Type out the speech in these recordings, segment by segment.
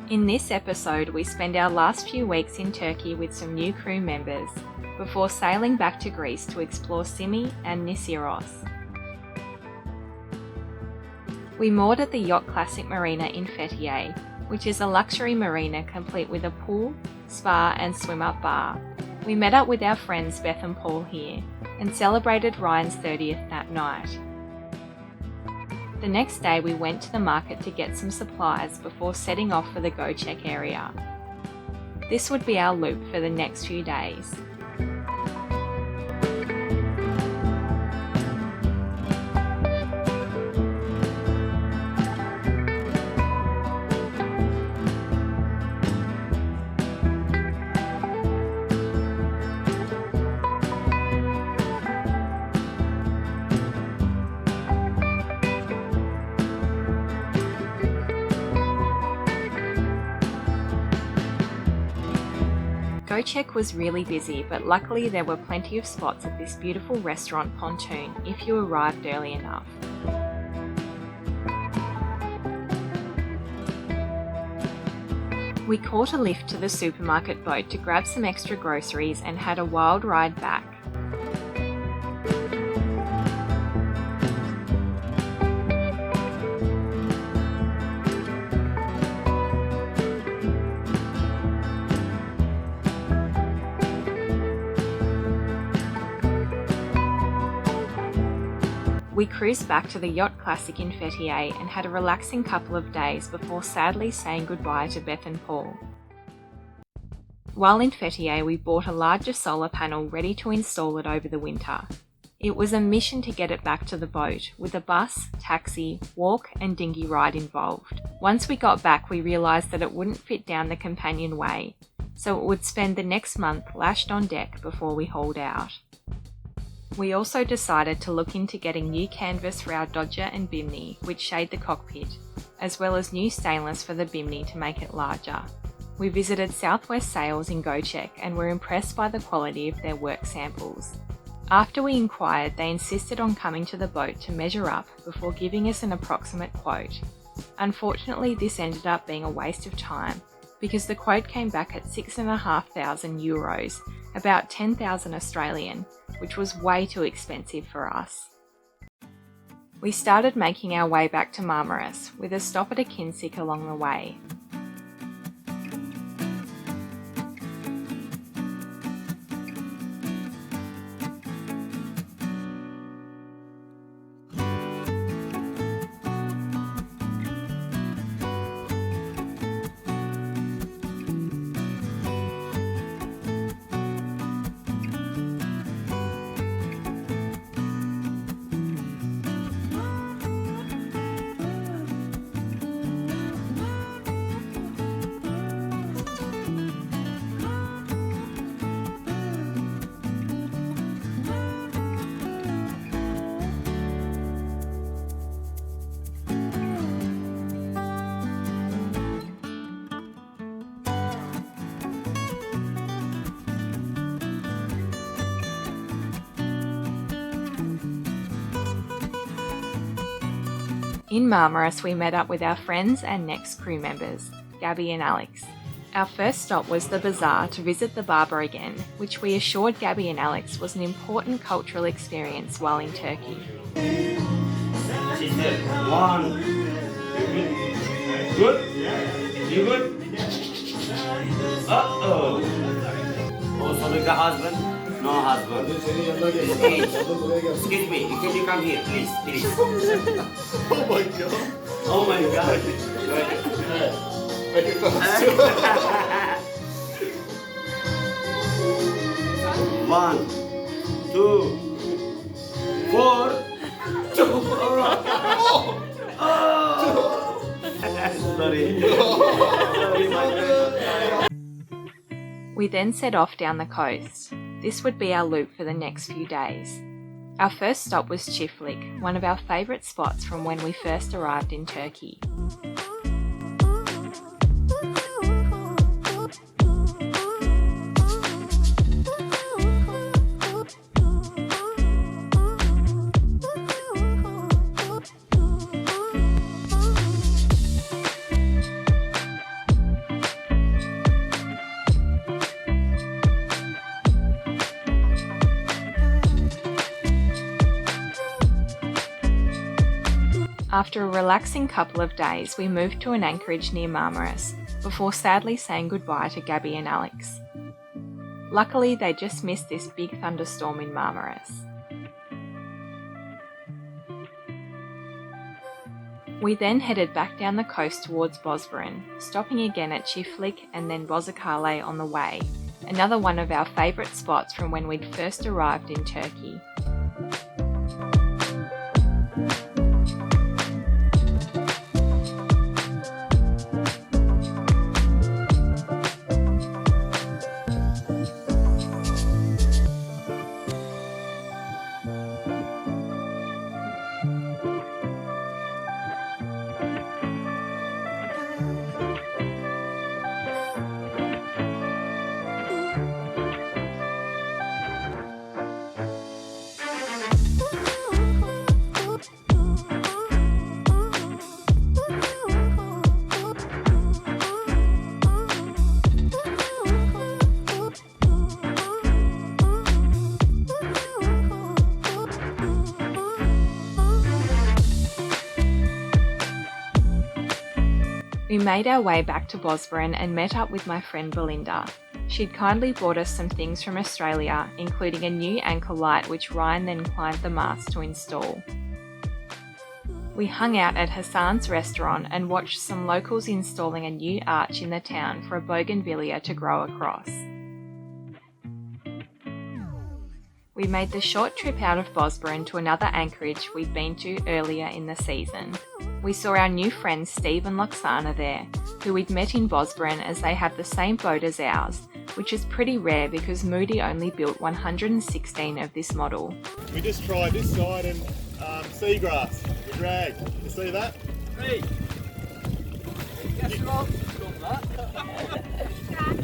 In this episode, we spend our last few weeks in Turkey with some new crew members, before sailing back to Greece to explore Symi and Nisyros. We moored at the Yacht Classic Marina in Fethiye, which is a luxury marina complete with a pool, spa and swim-up bar. We met up with our friends Beth and Paul here, and celebrated Ryan's 30th that night. The next day we went to the market to get some supplies before setting off for the Go Check area. This would be our loop for the next few days. Go Check was really busy, but luckily there were plenty of spots at this beautiful restaurant Pontoon if you arrived early enough. We caught a lift to the supermarket boat to grab some extra groceries and had a wild ride back. We cruised back to the Yacht Classic in Fethiye and had a relaxing couple of days before sadly saying goodbye to Beth and Paul. While in Fethiye, we bought a larger solar panel ready to install it over the winter. It was a mission to get it back to the boat, with a bus, taxi, walk and dinghy ride involved. Once we got back, we realised that it wouldn't fit down the companionway, so it would spend the next month lashed on deck before we hauled out. We also decided to look into getting new canvas for our Dodger and bimini, which shade the cockpit, as well as new stainless for the bimini to make it larger. We visited Southwest Sails in Go Check and were impressed by the quality of their work samples. After we inquired, they insisted on coming to the boat to measure up before giving us an approximate quote. Unfortunately, this ended up being a waste of time, because the quote came back at €6,500, about 10,000 Australian, which was way too expensive for us. We started making our way back to Marmaris, with a stop at a Kinsick along the way. In Marmaris, we met up with our friends and next crew members, Gabi and Alex. Our first stop was the bazaar to visit the barber again, which we assured Gabi and Alex was an important cultural experience while in Turkey. One. Good? You good? Uh-oh. Oh, so the husband? No husband. Excuse me, can you come here, please, please? Oh my god. Oh my god. One, two, 4. Sorry. Sorry, my God. We then set off down the coast. This would be our loop for the next few days. Our first stop was Çiftlik, one of our favourite spots from when we first arrived in Turkey. After a relaxing couple of days, we moved to an anchorage near Marmaris, before sadly saying goodbye to Gabi and Alex. Luckily, they just missed this big thunderstorm in Marmaris. We then headed back down the coast towards Bosboran, stopping again at Chiflik and then Bozokale on the way, another one of our favourite spots from when we'd first arrived in Turkey. We made our way back to Bosboran and met up with my friend Belinda. She'd kindly bought us some things from Australia, including a new anchor light which Ryan then climbed the mast to install. We hung out at Hassan's restaurant and watched some locals installing a new arch in the town for a bougainvillea to grow across. We made the short trip out of Bosboran to another anchorage we'd been to earlier in the season. We saw our new friends Steve and Loxana there, who we'd met in Bosboran as they have the same boat as ours, which is pretty rare because Moody only built 116 of this model. We just tried this side and seagrass, the drag. You see that? Hey! Guess what?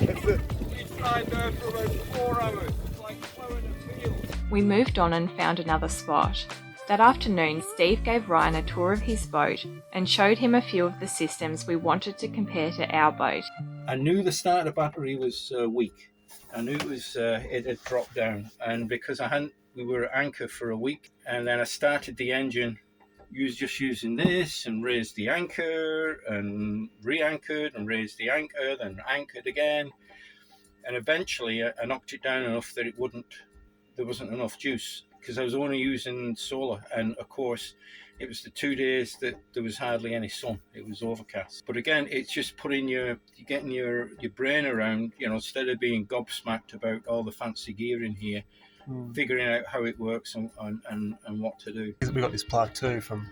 That's it. We tried there for about 4 hours. It's like plowing a field. We moved on and found another spot. That afternoon, Steve gave Ryan a tour of his boat and showed him a few of the systems we wanted to compare to our boat. I knew the starter battery was weak. I knew it had dropped down, and because we were at anchor for a week, and then I started the engine, just using this and raised the anchor and re-anchored and raised the anchor, then anchored again, and eventually I knocked it down enough that there wasn't enough juice. Because I was only using solar, and of course it was the 2 days that there was hardly any sun. It was overcast. But again, it's just getting your brain around, instead of being gobsmacked about all the fancy gear in here, figuring out how it works and what to do. We got this plug too from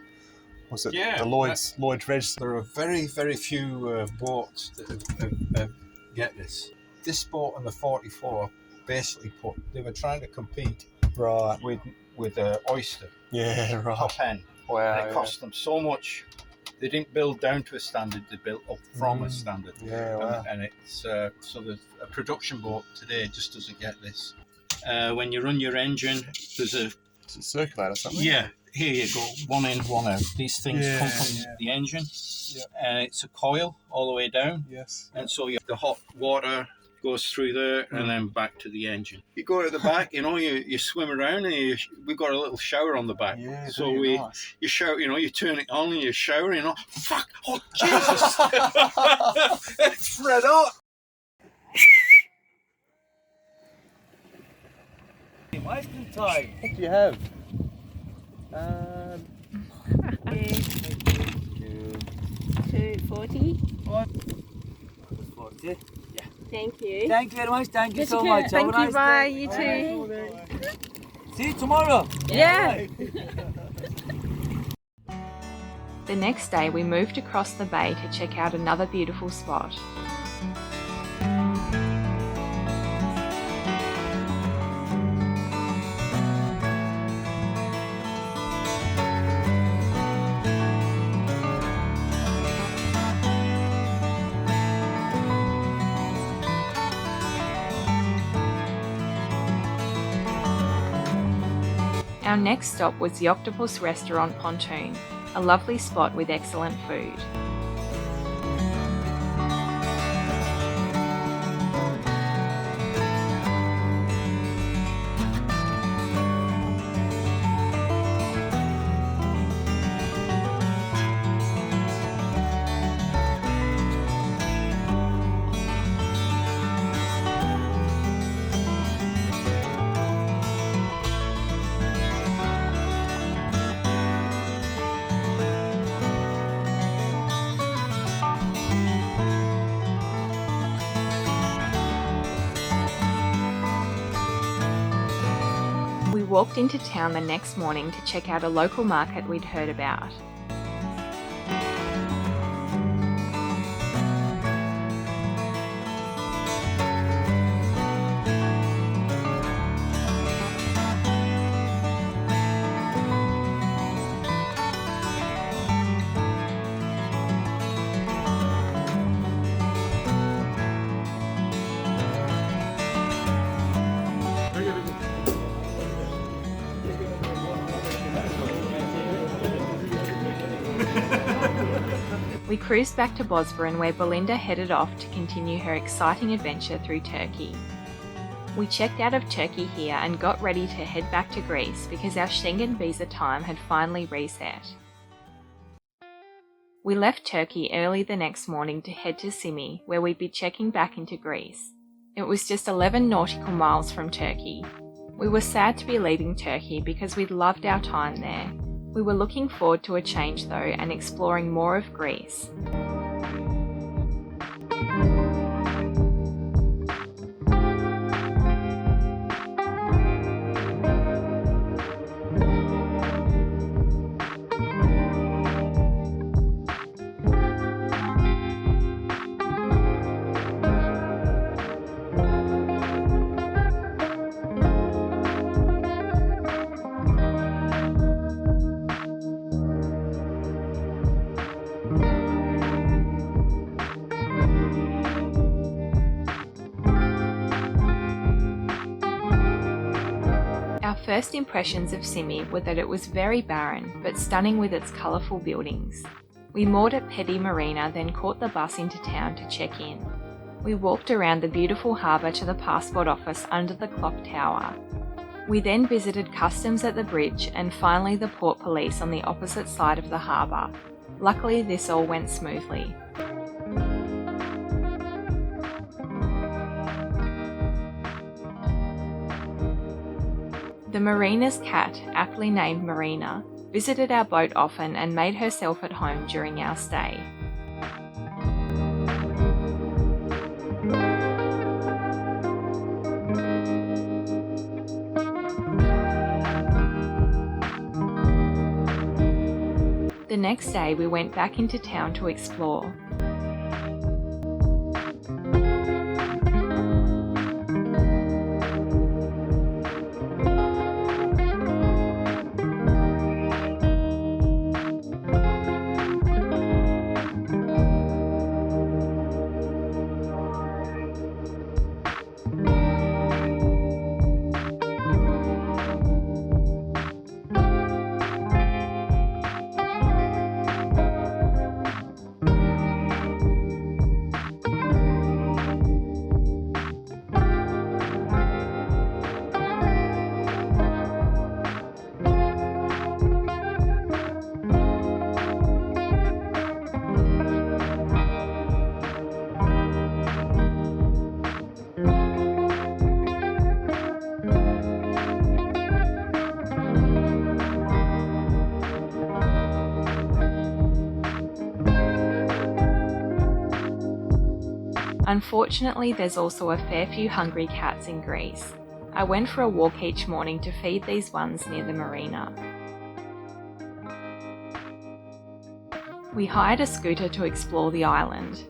the Lloyd's Reg. There are very, very few boats that get this. This boat and the 44 basically they were trying to compete with Oyster. Yeah, right. Top end. Wow. And it cost them so much. They didn't build down to a standard, they built up from a standard. Yeah, wow. And it's so that a production boat today just doesn't get this. When you run your engine, there's a circulator, something. Yeah, here you go, one in, one out. These things come from the engine, and it's a coil all the way down. Yes. And so the hot water goes through there and then back to the engine. You go to the back, you swim around, and we've got a little shower on the back. Yeah, so nice. You shower, you turn it on and you shower, fuck, oh Jesus, it's red hot. Wasting time. What do you have? 240. 40. Thank you. Thank you very much. Thank you so much. Thank Have a you. nice Bye. day. You too. See you tomorrow. Yeah. The next day, we moved across the bay to check out another beautiful spot. Our next stop was the Octopus Restaurant Pontoon, a lovely spot with excellent food. walked into town the next morning to check out a local market we'd heard about. We cruised back to Bosburn, where Belinda headed off to continue her exciting adventure through Turkey. We checked out of Turkey here and got ready to head back to Greece because our Schengen visa time had finally reset. We left Turkey early the next morning to head to Symi, where we'd be checking back into Greece. It was just 11 nautical miles from Turkey. We were sad to be leaving Turkey because we'd loved our time there. We were looking forward to a change though and exploring more of Greece. Our first impressions of Symi were that it was very barren, but stunning with its colourful buildings. We moored at Petty Marina, then caught the bus into town to check in. We walked around the beautiful harbour to the passport office under the clock tower. We then visited customs at the bridge and finally the port police on the opposite side of the harbour. Luckily, this all went smoothly. The marina's cat, aptly named Marina, visited our boat often and made herself at home during our stay. The next day we went back into town to explore. Unfortunately, there's also a fair few hungry cats in Greece. I went for a walk each morning to feed these ones near the marina. We hired a scooter to explore the island.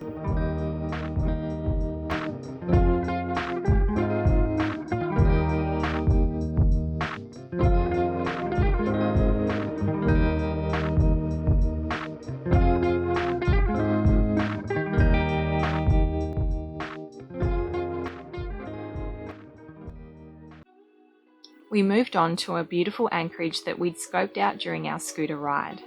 We moved on to a beautiful anchorage that we'd scoped out during our scooter ride.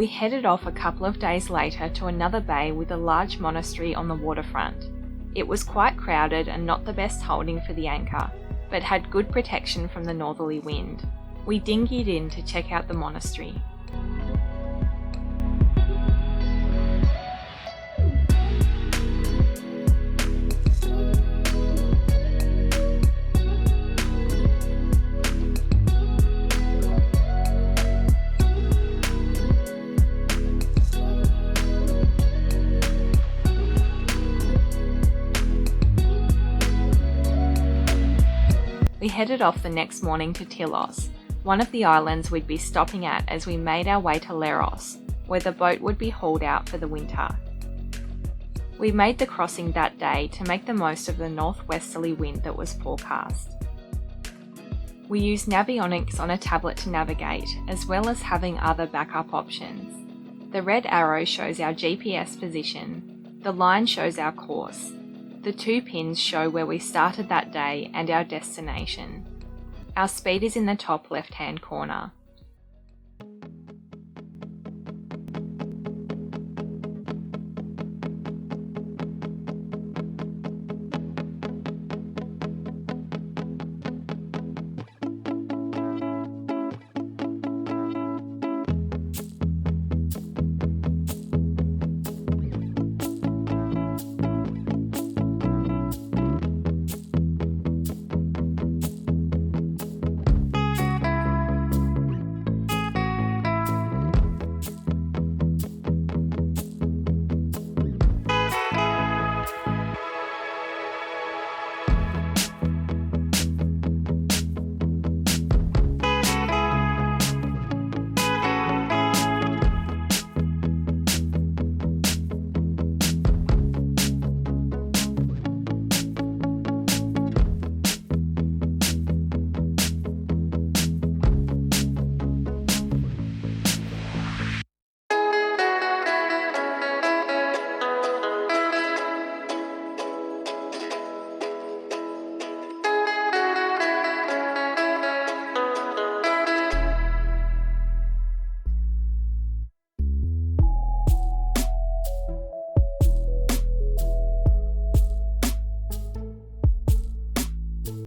We headed off a couple of days later to another bay with a large monastery on the waterfront. It was quite crowded and not the best holding for the anchor, but had good protection from the northerly wind. We dinghied in to check out the monastery. We headed off the next morning to Tilos, one of the islands we'd be stopping at as we made our way to Leros, where the boat would be hauled out for the winter. We made the crossing that day to make the most of the northwesterly wind that was forecast. We used Navionics on a tablet to navigate, as well as having other backup options. The red arrow shows our GPS position, the line shows our course. The 2 pins show where we started that day and our destination. Our speed is in the top left-hand corner.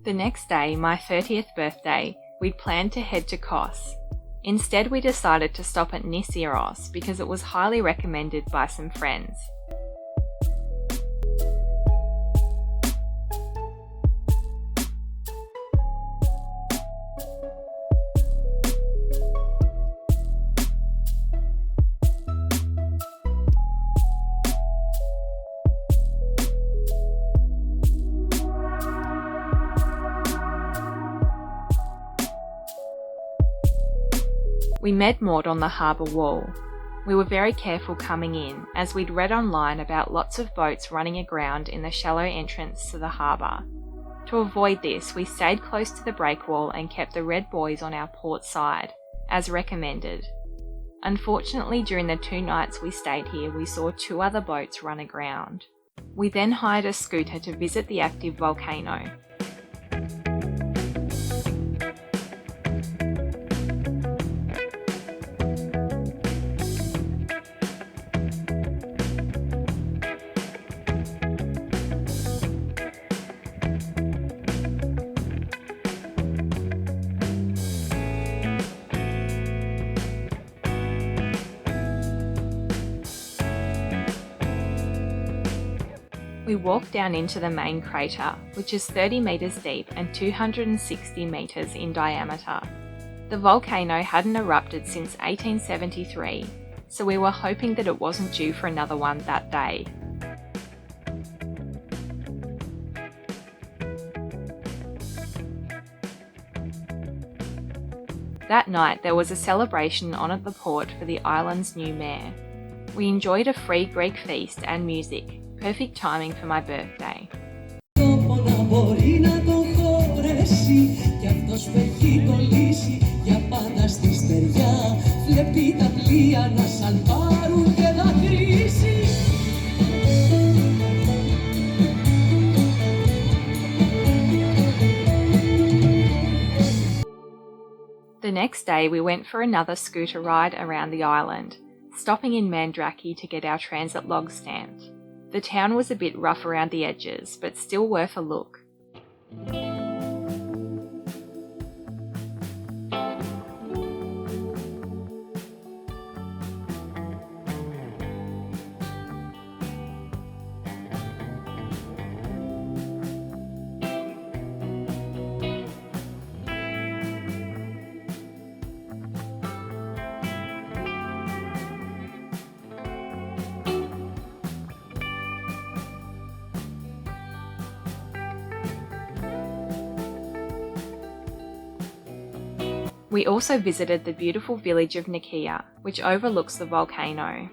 The next day, my 30th birthday, we'd planned to head to Kos. Instead, we decided to stop at Nisyros because it was highly recommended by some friends. We med-moored on the harbour wall. We were very careful coming in, as we'd read online about lots of boats running aground in the shallow entrance to the harbour. To avoid this, we stayed close to the breakwall and kept the red buoys on our port side, as recommended. Unfortunately, during the 2 nights we stayed here, we saw 2 other boats run aground. We then hired a scooter to visit the active volcano. We walked down into the main crater, which is 30 metres deep and 260 metres in diameter. The volcano hadn't erupted since 1873, so we were hoping that it wasn't due for another one that day. That night there was a celebration on at the port for the island's new mayor. We enjoyed a free Greek feast and music. Perfect timing for my birthday. The next day we went for another scooter ride around the island. stopping in Mandraki to get our transit log stamped. The town was a bit rough around the edges, but still worth a look. We also visited the beautiful village of Nikia, which overlooks the volcano.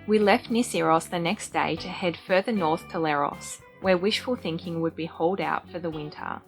We left Nisyros the next day to head further north to Leros, where Wishful Thinking would be hauled out for the winter.